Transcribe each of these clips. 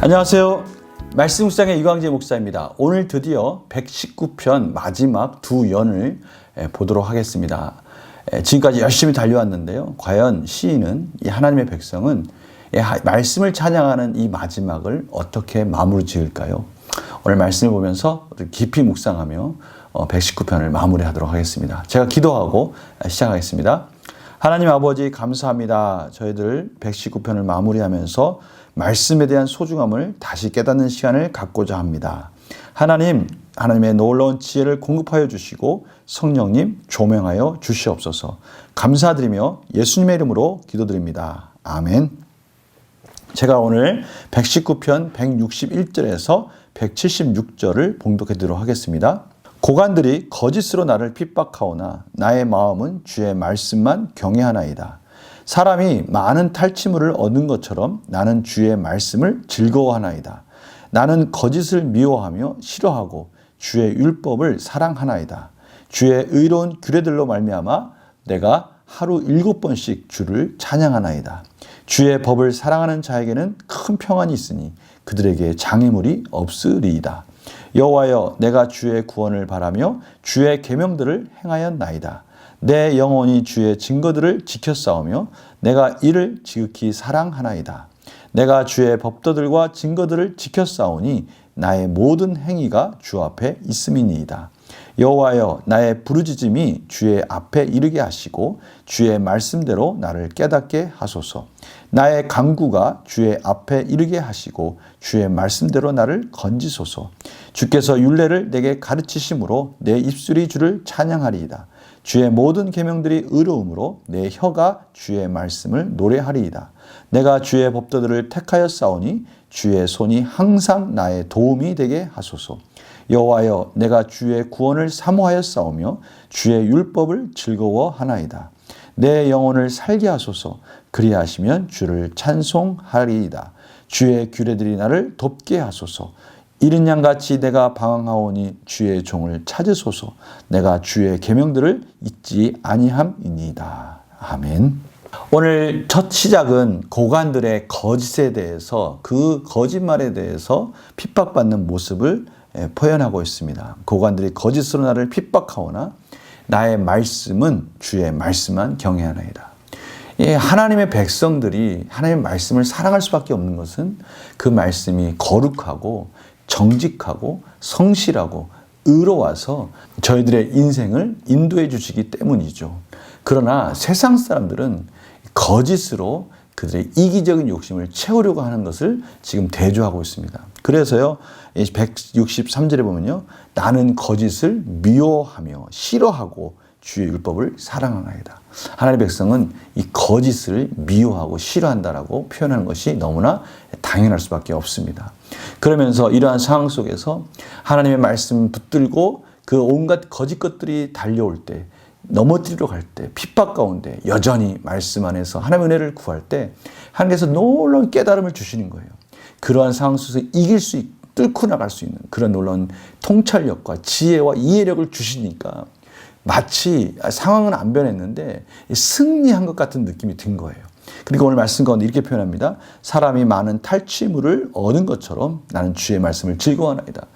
안녕하세요. 말씀 묵상의 유광재 목사입니다. 오늘 드디어 119편 마지막 두 연을 보도록 하겠습니다. 지금까지 열심히 달려왔는데요. 과연 시인은, 이 하나님의 백성은 말씀을 찬양하는 이 마지막을 어떻게 마무리 지을까요? 오늘 말씀을 보면서 깊이 묵상하며 119편을 마무리하도록 하겠습니다. 제가 기도하고 시작하겠습니다. 하나님 아버지 감사합니다. 저희들 119편을 마무리하면서 말씀에 대한 소중함을 다시 깨닫는 시간을 갖고자 합니다. 하나님의 놀라운 지혜를 공급하여 주시고 성령님 조명하여 주시옵소서. 감사드리며 예수님의 이름으로 기도드립니다. 아멘. 제가 오늘 119편 161절에서 176절을 봉독해 드리도록 하겠습니다. 고관들이 거짓으로 나를 핍박하오나 나의 마음은 주의 말씀만 경외하나이다. 사람이 많은 탈취물을 얻은 것처럼 나는 주의 말씀을 즐거워하나이다. 나는 거짓을 미워하며 싫어하고 주의 율법을 사랑하나이다. 주의 의로운 규례들로 말미암아 내가 하루 7번씩 주를 찬양하나이다. 주의 법을 사랑하는 자에게는 큰 평안이 있으니 그들에게 장애물이 없으리이다. 여호와여, 내가 주의 구원을 바라며 주의 계명들을 행하였나이다. 내 영혼이 주의 증거들을 지켰사오며 내가 이를 지극히 사랑하나이다. 내가 주의 법도들과 증거들을 지켰사오니 나의 모든 행위가 주 앞에 있음이니이다. 여호와여, 나의 부르짖음이 주의 앞에 이르게 하시고 주의 말씀대로 나를 깨닫게 하소서. 나의 간구가 주의 앞에 이르게 하시고 주의 말씀대로 나를 건지소서. 주께서 율례를 내게 가르치심으로 내 입술이 주를 찬양하리이다. 주의 모든 계명들이 의로움으로 내 혀가 주의 말씀을 노래하리이다. 내가 주의 법도들을 택하였사오니 주의 손이 항상 나의 도움이 되게 하소서. 여호와여, 내가 주의 구원을 사모하였사오며 주의 율법을 즐거워하나이다. 내 영혼을 살게 하소서. 그리하시면 주를 찬송하리이다. 주의 규례들이 나를 돕게 하소서. 이른 양같이 내가 방황하오니 주의 종을 찾으소서. 내가 주의 계명들을 잊지 아니함이니이다. 아멘. 오늘 첫 시작은 고관들의 거짓에 대해서, 그 거짓말에 대해서 핍박받는 모습을 표현하고 있습니다. 고관들이 거짓으로 나를 핍박하오나 나의 말씀은 주의 말씀만 경외하나이다. 하나님의 백성들이 하나님의 말씀을 사랑할 수밖에 없는 것은 그 말씀이 거룩하고 정직하고 성실하고 의로워서 저희들의 인생을 인도해 주시기 때문이죠. 그러나 세상 사람들은 거짓으로 그들의 이기적인 욕심을 채우려고 하는 것을 지금 대조하고 있습니다. 그래서요, 163절에 보면요, 나는 거짓을 미워하며 싫어하고 주의 율법을 사랑하나이다. 하나님의 백성은 이 거짓을 미워하고 싫어한다라고 표현하는 것이 너무나 당연할 수밖에 없습니다. 그러면서 이러한 상황 속에서 하나님의 말씀 붙들고 그 온갖 거짓 것들이 달려올 때, 넘어뜨리러 갈 때, 핍박 가운데 여전히 말씀 안에서 하나님의 은혜를 구할 때 하나님께서 놀라운 깨달음을 주시는 거예요. 그러한 상황 속에서 뚫고 나갈 수 있는 그런 놀라운 통찰력과 지혜와 이해력을 주시니까 마치 상황은 안 변했는데 승리한 것 같은 느낌이 든 거예요. 그리고 오늘 말씀 가운데 이렇게 표현합니다. 사람이 많은 탈취물을 얻은 것처럼 나는 주의 말씀을 즐거워하나이다.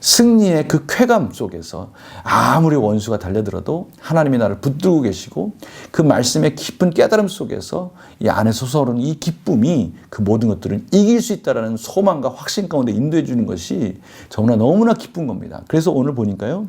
승리의 그 쾌감 속에서 아무리 원수가 달려들어도 하나님이 나를 붙들고 계시고 그 말씀의 깊은 깨달음 속에서 이 안에 솟아오르는 이 기쁨이 그 모든 것들을 이길 수 있다는 소망과 확신 가운데 인도해 주는 것이 정말 너무나 기쁜 겁니다. 그래서 오늘 보니까요,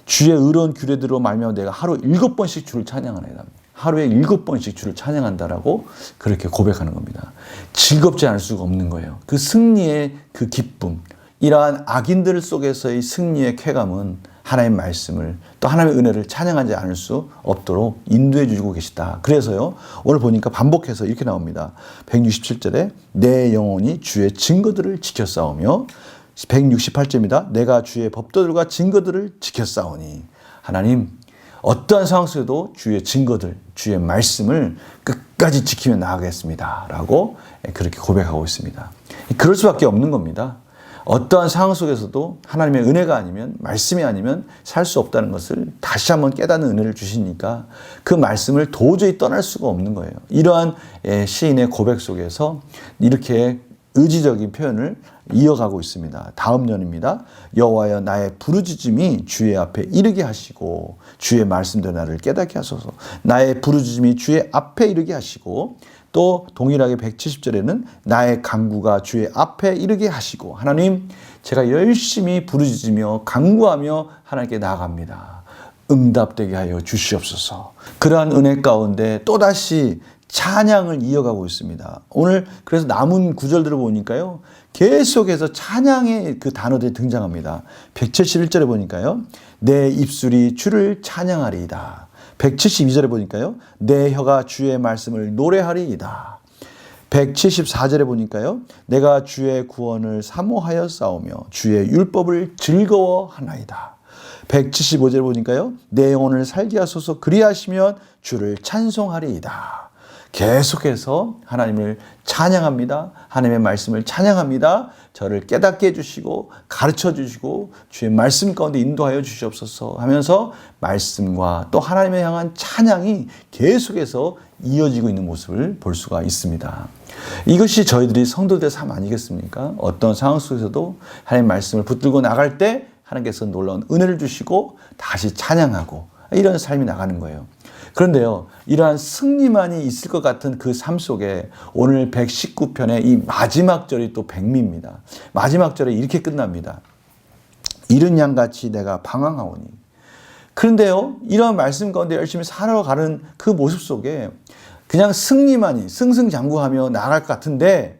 주의 의로운 규례대로 말미암아 내가 하루 7번씩 주를 찬양하나이다. 하루에 7번씩 주를 찬양한다라고 그렇게 고백하는 겁니다. 즐겁지 않을 수가 없는 거예요. 그 승리의 그 기쁨, 이러한 악인들 속에서의 승리의 쾌감은 하나님의 말씀을, 또 하나님의 은혜를 찬양하지 않을 수 없도록 인도해 주고 계시다. 그래서요, 오늘 보니까 반복해서 이렇게 나옵니다. 167절에 내 영혼이 주의 증거들을 지켰사오며, 168절입니다. 내가 주의 법도들과 증거들을 지켰사오니. 하나님, 어떠한 상황 속에도 주의 증거들, 주의 말씀을 끝까지 지키며 나아가겠습니다 라고 그렇게 고백하고 있습니다. 그럴 수밖에 없는 겁니다. 어떠한 상황 속에서도 하나님의 은혜가 아니면, 말씀이 아니면 살 수 없다는 것을 다시 한번 깨닫는 은혜를 주시니까 그 말씀을 도저히 떠날 수가 없는 거예요. 이러한 시인의 고백 속에서 이렇게 의지적인 표현을 이어가고 있습니다. 다음 년입니다. 여호와여, 나의 부르짖음이 주의 앞에 이르게 하시고 주의 말씀대로 나를 깨닫게 하소서. 나의 부르짖음이 주의 앞에 이르게 하시고, 또 동일하게 170절에는 나의 간구가 주의 앞에 이르게 하시고, 하나님, 제가 열심히 부르짖으며 간구하며 하나님께 나아갑니다. 응답되게 하여 주시옵소서. 그러한 은혜 가운데 또다시 찬양을 이어가고 있습니다. 오늘 그래서 남은 구절들을 보니까요, 계속해서 찬양의 그 단어들이 등장합니다. 171절에 보니까요, 내 입술이 주를 찬양하리이다. 172절에 보니까요, 내 혀가 주의 말씀을 노래하리이다. 174절에 보니까요, 내가 주의 구원을 사모하여 싸우며 주의 율법을 즐거워하나이다. 175절에 보니까요, 내 영혼을 살게 하소서, 그리하시면 주를 찬송하리이다. 계속해서 하나님을 찬양합니다. 하나님의 말씀을 찬양합니다. 저를 깨닫게 해주시고 가르쳐 주시고 주의 말씀 가운데 인도하여 주시옵소서 하면서 말씀과 또 하나님을 향한 찬양이 계속해서 이어지고 있는 모습을 볼 수가 있습니다. 이것이 저희들이 성도들의 삶 아니겠습니까? 어떤 상황 속에서도 하나님의 말씀을 붙들고 나갈 때 하나님께서 놀라운 은혜를 주시고 다시 찬양하고 이런 삶이 나가는 거예요. 그런데요, 이러한 승리만이 있을 것 같은 그 삶 속에 오늘 119편의 이 마지막 절이 또 백미입니다. 마지막 절에 이렇게 끝납니다. 이른 양같이 내가 방황하오니. 그런데요, 이러한 말씀 가운데 열심히 살아가는 그 모습 속에 그냥 승리만이 승승장구하며 나아갈 것 같은데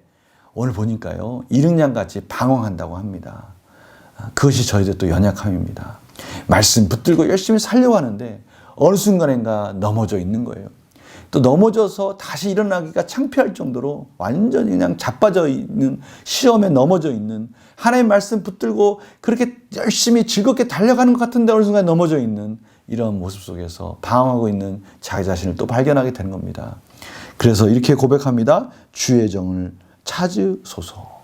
오늘 보니까요, 이른 양같이 방황한다고 합니다. 그것이 저희들 또 연약함입니다. 말씀 붙들고 열심히 살려고 하는데 어느 순간인가 넘어져 있는 거예요. 또 넘어져서 다시 일어나기가 창피할 정도로 완전히 그냥 자빠져 있는, 시험에 넘어져 있는, 하나님의 말씀 붙들고 그렇게 열심히 즐겁게 달려가는 것 같은데 어느 순간 넘어져 있는 이런 모습 속에서 방황하고 있는 자기 자신을 또 발견하게 되는 겁니다. 그래서 이렇게 고백합니다. 주의 정을 찾으소서.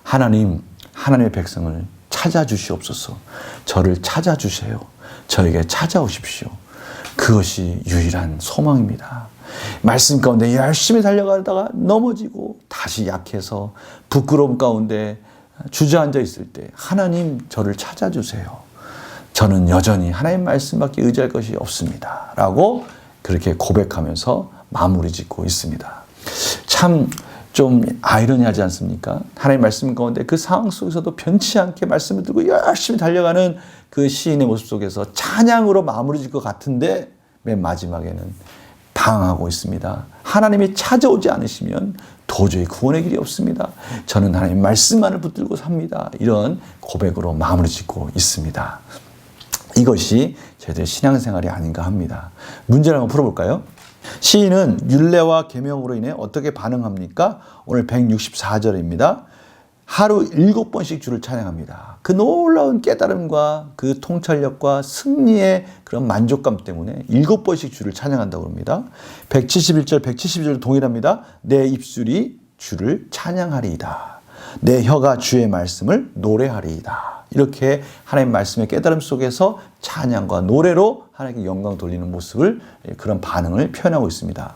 하나님, 하나님의 백성을 찾아주시옵소서. 저를 찾아주세요. 저에게 찾아오십시오. 그것이 유일한 소망입니다. 말씀 가운데 열심히 달려가다가 넘어지고 다시 약해서 부끄러움 가운데 주저앉아 있을 때 하나님, 저를 찾아주세요. 저는 여전히 하나님 말씀밖에 의지할 것이 없습니다. 라고 그렇게 고백하면서 마무리 짓고 있습니다. 참 좀 아이러니하지 않습니까? 하나님 말씀 가운데 그 상황 속에서도 변치 않게 말씀을 들고 열심히 달려가는 그 시인의 모습 속에서 찬양으로 마무리 질 것 같은데 맨 마지막에는 방황하고 있습니다. 하나님이 찾아오지 않으시면 도저히 구원의 길이 없습니다. 저는 하나님 말씀만을 붙들고 삽니다. 이런 고백으로 마무리 짓고 있습니다. 이것이 저희들의 신앙생활이 아닌가 합니다. 문제를 한번 풀어볼까요? 시인은 율례와 계명으로 인해 어떻게 반응합니까? 오늘 164절입니다. 하루 7번씩 주를 찬양합니다. 그 놀라운 깨달음과 그 통찰력과 승리의 그런 만족감 때문에 7번씩 주를 찬양한다고 합니다. 171절, 172절 동일합니다. 내 입술이 주를 찬양하리이다. 내 혀가 주의 말씀을 노래하리이다. 이렇게 하나님 말씀의 깨달음 속에서 찬양과 노래로 하나님께 영광 돌리는 모습을, 그런 반응을 표현하고 있습니다.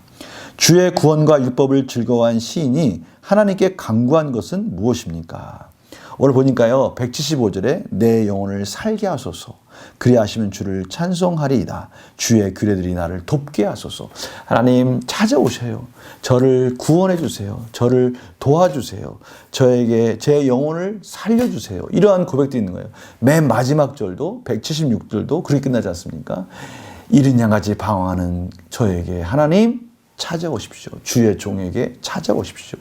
주의 구원과 율법을 즐거워한 시인이 하나님께 간구한 것은 무엇입니까? 오늘 보니까요, 175절에 내 영혼을 살게 하소서, 그리하시면 주를 찬송하리이다. 주의 규례들이 나를 돕게 하소서. 하나님 찾아오세요. 저를 구원해 주세요. 저를 도와주세요. 저에게 제 영혼을 살려주세요. 이러한 고백도 있는 거예요. 맨 마지막 절도 176절도 그렇게 끝나지 않습니까? 이른 양같이 방황하는 저에게 하나님 찾아오십시오. 주의 종에게 찾아오십시오.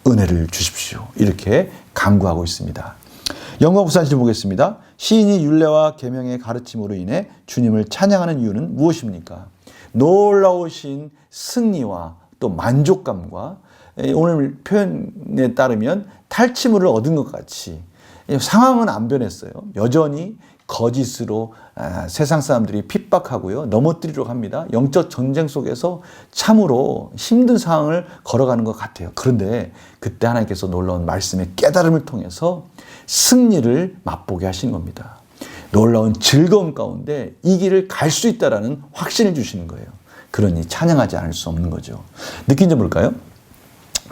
은혜를 주십시오. 이렇게 간구하고 있습니다. 영어 구산실 보겠습니다. 시인이 율례와 계명의 가르침으로 인해 주님을 찬양하는 이유는 무엇입니까? 놀라우신 승리와 또 만족감과 오늘 표현에 따르면 탈취물을 얻은 것 같이 상황은 안 변했어요. 여전히 거짓으로 세상 사람들이 핍박하고요. 넘어뜨리려고 합니다. 영적 전쟁 속에서 참으로 힘든 상황을 걸어가는 것 같아요. 그런데 그때 하나님께서 놀라운 말씀의 깨달음을 통해서 승리를 맛보게 하신 겁니다. 놀라운 즐거움 가운데 이 길을 갈 수 있다라는 확신을 주시는 거예요. 그러니 찬양하지 않을 수 없는 거죠. 느낀 점 뭘까요?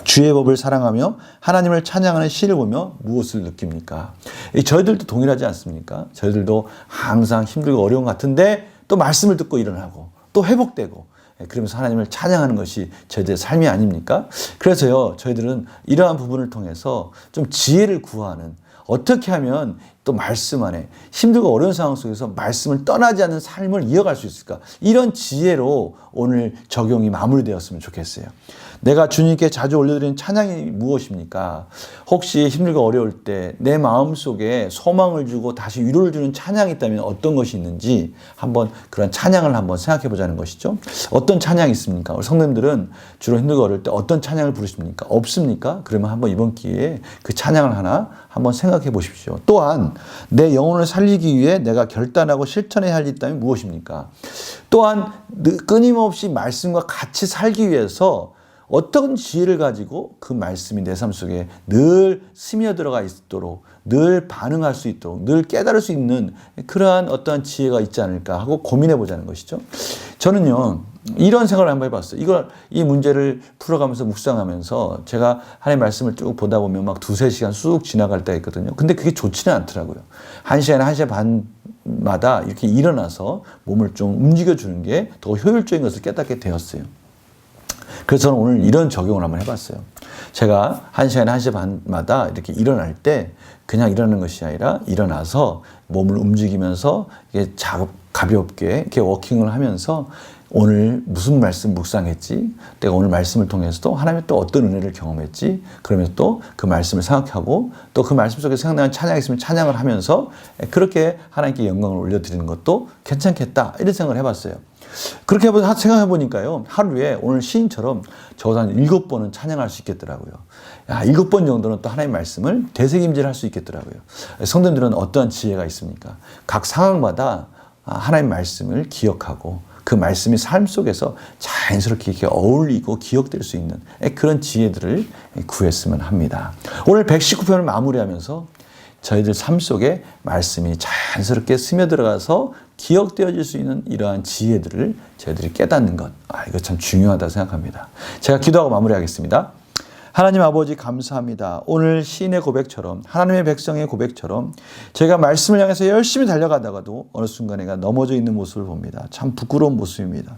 주의 법을 사랑하며 하나님을 찬양하는 시를 보며 무엇을 느낍니까? 저희들도 동일하지 않습니까? 저희들도 항상 힘들고 어려운 것 같은데 또 말씀을 듣고 일어나고 또 회복되고 그러면서 하나님을 찬양하는 것이 저희들의 삶이 아닙니까? 그래서요, 저희들은 이러한 부분을 통해서 좀 지혜를 구하는, 어떻게 하면 또 말씀 안에 힘들고 어려운 상황 속에서 말씀을 떠나지 않는 삶을 이어갈 수 있을까? 이런 지혜로 오늘 적용이 마무리되었으면 좋겠어요. 내가 주님께 자주 올려드리는 찬양이 무엇입니까? 혹시 힘들고 어려울 때 내 마음속에 소망을 주고 다시 위로를 주는 찬양이 있다면 어떤 것이 있는지 한번 그런 찬양을 한번 생각해 보자는 것이죠. 어떤 찬양이 있습니까? 우리 성도님들은 주로 힘들고 어려울 때 어떤 찬양을 부르십니까? 없습니까? 그러면 한번 이번 기회에 그 찬양을 하나 한번 생각해 보십시오. 또한 내 영혼을 살리기 위해 내가 결단하고 실천해야 할 일 있다면 무엇입니까? 또한 끊임없이 말씀과 같이 살기 위해서 어떤 지혜를 가지고 그 말씀이 내 삶 속에 늘 스며들어가 있도록, 늘 반응할 수 있도록, 늘 깨달을 수 있는 그러한 어떠한 지혜가 있지 않을까 하고 고민해 보자는 것이죠. 저는요, 이런 생각을 한번 해봤어요. 이 문제를 풀어가면서 묵상하면서 제가 하나님의 말씀을 쭉 보다 보면 막 2-3시간 쑥 지나갈 때가 있거든요. 근데 그게 좋지는 않더라고요. 1시간에 1시간 반마다 이렇게 일어나서 몸을 좀 움직여주는 게 더 효율적인 것을 깨닫게 되었어요. 그래서 저는 오늘 이런 적용을 한번 해봤어요. 제가 1시간에 1시간 반마다 이렇게 일어날 때 그냥 일어나는 것이 아니라 일어나서 몸을 움직이면서 이게 가볍게 이렇게 워킹을 하면서 오늘 무슨 말씀 묵상했지? 내가 오늘 말씀을 통해서도 하나님의 또 어떤 은혜를 경험했지? 그러면서 또 그 말씀을 생각하고 또 그 말씀 속에 생각나는 찬양이 있으면 찬양을 하면서 그렇게 하나님께 영광을 올려드리는 것도 괜찮겠다. 이런 생각을 해봤어요. 그렇게 생각해 보니까요, 하루에 오늘 시인처럼 적어도 한 7번은 찬양할 수 있겠더라고요. 7번 정도는 또 하나님의 말씀을 되새김질할 수 있겠더라고요. 성도님들은 어떠한 지혜가 있습니까? 각 상황마다 하나님의 말씀을 기억하고 그 말씀이 삶 속에서 자연스럽게 이렇게 어울리고 기억될 수 있는 그런 지혜들을 구했으면 합니다. 오늘 119편을 마무리하면서 저희들 삶 속에 말씀이 자연스럽게 스며들어가서 기억되어질 수 있는 이러한 지혜들을 저희들이 깨닫는 것, 이거 참 중요하다고 생각합니다. 제가 기도하고 마무리하겠습니다. 하나님 아버지 감사합니다. 오늘 시인의 고백처럼, 하나님의 백성의 고백처럼 제가 말씀을 향해서 열심히 달려가다가도 어느 순간 내가 넘어져 있는 모습을 봅니다. 참 부끄러운 모습입니다.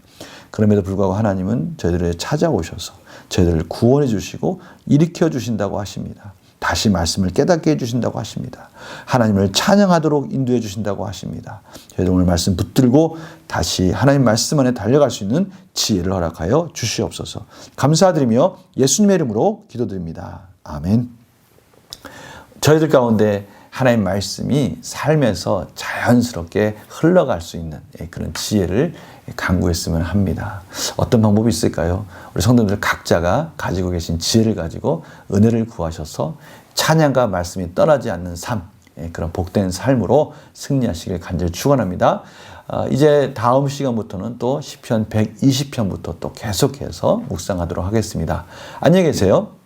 그럼에도 불구하고 하나님은 저희들을 찾아오셔서 저희들을 구원해 주시고 일으켜 주신다고 하십니다. 다시 말씀을 깨닫게 해주신다고 하십니다. 하나님을 찬양하도록 인도해 주신다고 하십니다. 저희들 오늘 말씀 붙들고 다시 하나님 말씀 안에 달려갈 수 있는 지혜를 허락하여 주시옵소서. 감사드리며 예수님의 이름으로 기도드립니다. 아멘. 저희들 가운데 하나님 말씀이 삶에서 자연스럽게 흘러갈 수 있는 그런 지혜를 강구했으면 합니다. 어떤 방법이 있을까요? 우리 성도들 각자가 가지고 계신 지혜를 가지고 은혜를 구하셔서 찬양과 말씀이 떠나지 않는 삶, 그런 복된 삶으로 승리하시길 간절히 축원합니다. 이제 다음 시간부터는 또 시편 120편부터 또 계속해서 묵상하도록 하겠습니다. 안녕히 계세요.